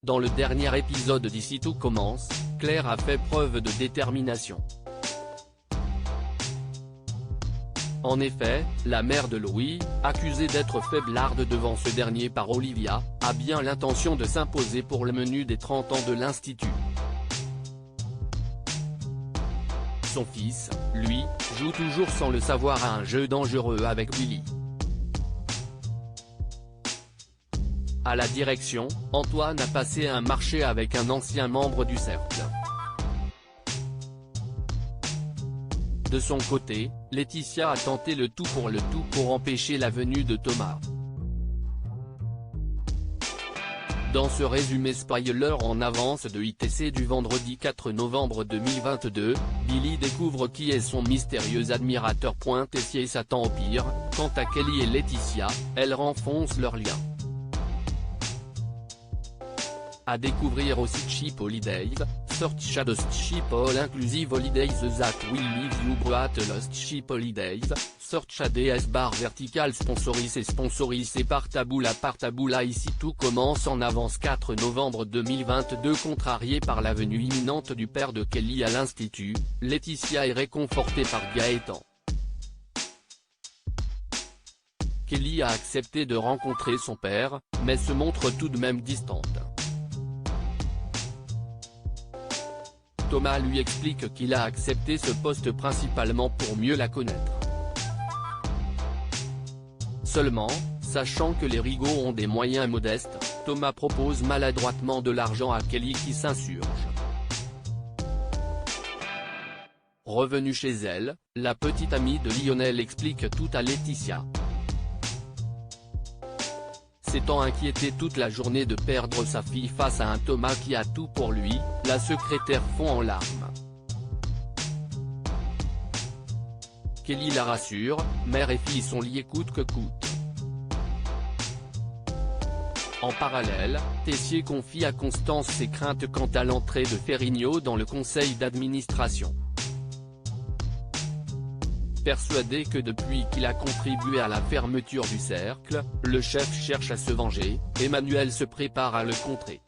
Dans le dernier épisode d'Ici tout commence, Claire a fait preuve de détermination. En effet, la mère de Louis, accusée d'être faiblarde devant ce dernier par Olivia, a bien l'intention de s'imposer pour le menu des 30 ans de l'Institut. Son fils, lui, joue toujours sans le savoir à un jeu dangereux avec Willy. À la direction, Antoine a passé un marché avec un ancien membre du cercle. De son côté, Laetitia a tenté le tout pour empêcher la venue de Thomas. Dans ce résumé spoiler en avance de ITC du vendredi 4 novembre 2022, Billy découvre qui est son mystérieux admirateur. Tessier s'attend au pire. Quant à Kelly et Laetitia, elles renfoncent leur lien. À découvrir aussi Cheap Holidays, Search the Cheap All Inclusive Holidays. That will leave you breathless. Cheap Holidays, Search ADS barre vertical sponsorisé par Taboula. Ici tout commence en avance 4 novembre 2022. Contrariée par la venue imminente du père de Kelly à l'Institut, Laetitia est réconfortée par Gaëtan. Kelly a accepté de rencontrer son père, mais se montre tout de même distante. Thomas lui explique qu'il a accepté ce poste principalement pour mieux la connaître. Seulement, sachant que les Rigaud ont des moyens modestes, Thomas propose maladroitement de l'argent à Kelly qui s'insurge. Revenue chez elle, la petite amie de Lionel explique tout à Laetitia. S'étant inquiétée toute la journée de perdre sa fille face à un Thomas qui a tout pour lui, la secrétaire fond en larmes. Kelly la rassure, mère et fille sont liés coûte que coûte. En parallèle, Tessier confie à Constance ses craintes quant à l'entrée de Ferrigno dans le conseil d'administration. Persuadé que depuis qu'il a contribué à la fermeture du cercle, le chef cherche à se venger, Emmanuel se prépare à le contrer.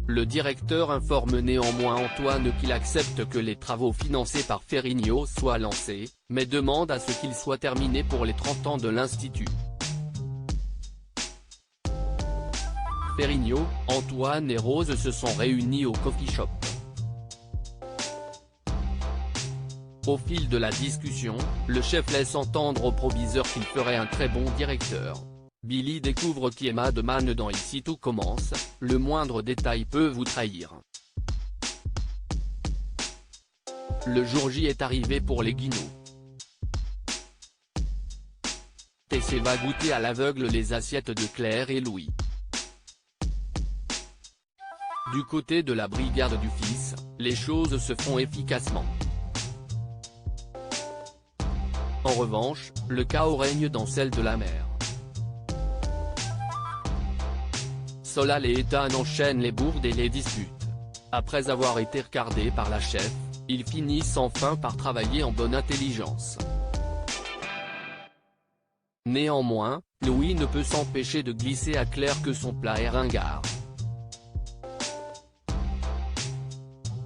Le directeur informe néanmoins Antoine qu'il accepte que les travaux financés par Ferrigno soient lancés, mais demande à ce qu'ils soient terminés pour les 30 ans de l'Institut. Ferrigno, Antoine et Rose se sont réunis au coffee shop. Au fil de la discussion, le chef laisse entendre au proviseur qu'il ferait un très bon directeur. Billy découvre qui est Madman dans Ici tout commence, le moindre détail peut vous trahir. Le jour J est arrivé pour les Guinaud. Tessé va goûter à l'aveugle les assiettes de Claire et Louis. Du côté de la brigade du fils, les choses se font efficacement. En revanche, le chaos règne dans celle de la mère. Solal et Ethan enchaînent les bourdes et les disputes. Après avoir été recardés par la chef, ils finissent enfin par travailler en bonne intelligence. Néanmoins, Louis ne peut s'empêcher de glisser à Claire que son plat est ringard.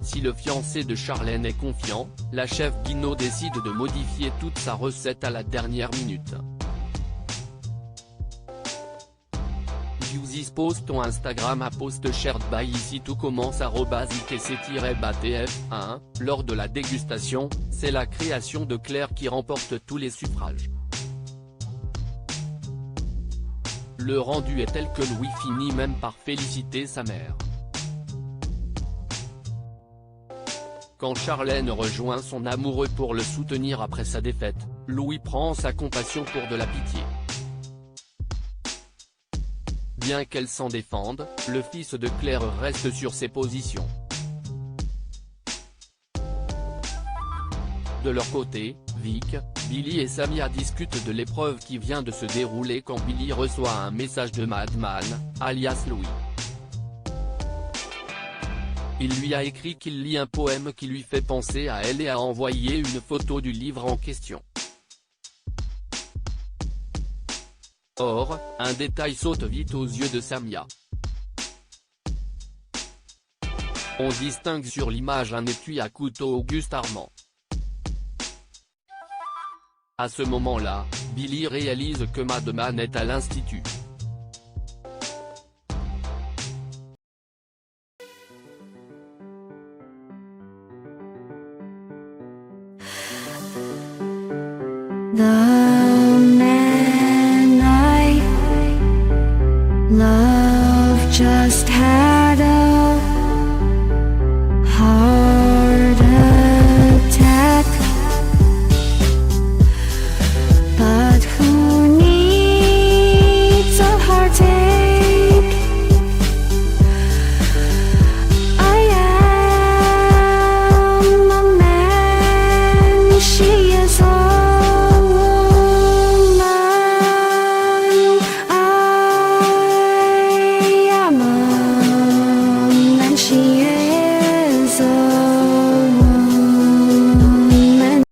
Si le fiancé de Charlène est confiant, la chef Guinaud décide de modifier toute sa recette à la dernière minute. Use post ton Instagram à post shared by Ici tout commence @itc-tf1. Lors de la dégustation, c'est la création de Claire qui remporte tous les suffrages. Le rendu est tel que Louis finit même par féliciter sa mère. Quand Charlène rejoint son amoureux pour le soutenir après sa défaite, Louis prend sa compassion pour de la pitié. Bien qu'elle s'en défende, le fils de Claire reste sur ses positions. De leur côté, Vic, Billy et Samia discutent de l'épreuve qui vient de se dérouler quand Billy reçoit un message de Madman, alias Louis. Il lui a écrit qu'il lit un poème qui lui fait penser à elle et a envoyé une photo du livre en question. Or, un détail saute vite aux yeux de Samia. On distingue sur l'image un étui à couteau Auguste Armand. À ce moment-là, Billy réalise que Madman est à l'institut. 나